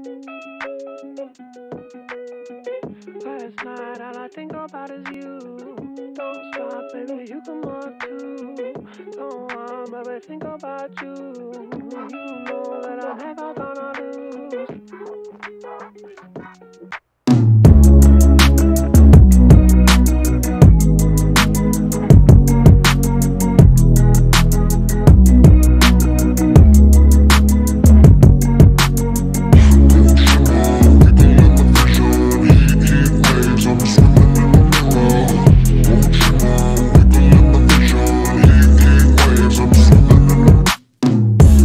Last night all I think about is you. Don't stop, baby, you come up too. Don't want, baby, think about you. You know that I'm never gonna lose.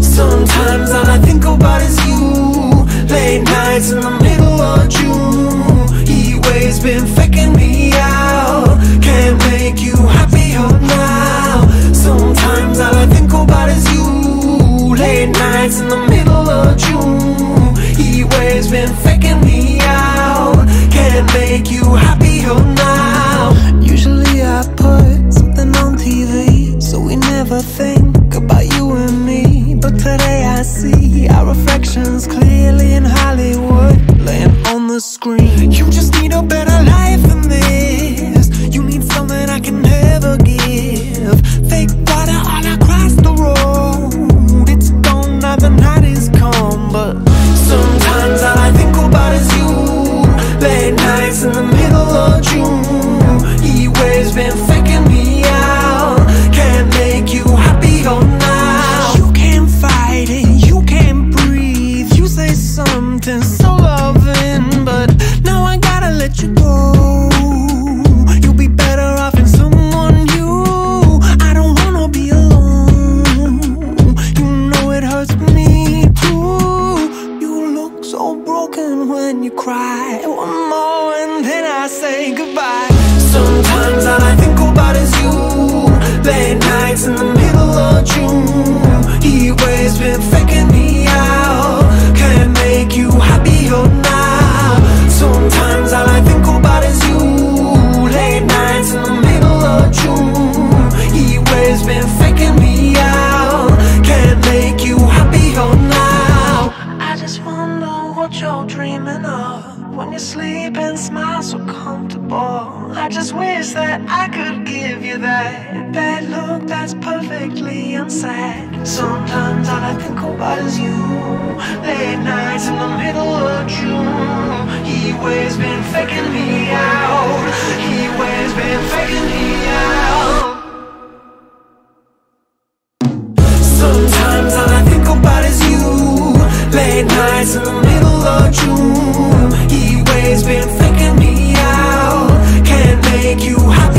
Sometimes all I think about is you. Late nights in the middle of June. Heat waves been faking me out. Can't make you happier now. Sometimes all I think about is you. Late nights in the middle of June. Heat waves been faking me out. Can't make you happier now. Usually I put something on TV, so we never think about you and me. But today I see our reflections clearly in Hollywood, laying on the screen. You just need a better life than this. You need something I can never give. Fake water all across the road. It's gone now, the night is come. But sometimes all I think about is you. Late nights in the middle of June. Heat waves been faking me out. Can't make you happier now. You can't fight it, you can't breathe. You say something so loving, but now I gotta let you go. You'll be better off in someone new. I don't wanna be alone. You know it hurts me too. You look so broken when you cry. One more and then I say goodbye. Sometimes all I think about is you. Late nights in the middle of June. Heat waves been faking me out. Can't make you happier now. Sometimes all I think about is you. Late nights in the middle of June. Heat waves been faking me out. Can't make you happier now. I just wonder what you're dreaming of when you sleep and smile so comfortable. I just wish that I could give you that bad look that's perfectly unsaid. Sometimes all I think about is you. Late nights in the middle of June. Heat waves been faking me out. Heat waves been faking me out. Sometimes all I think about is you. Late nights in the middle of June. Heat waves been faking me out. Can't make you happy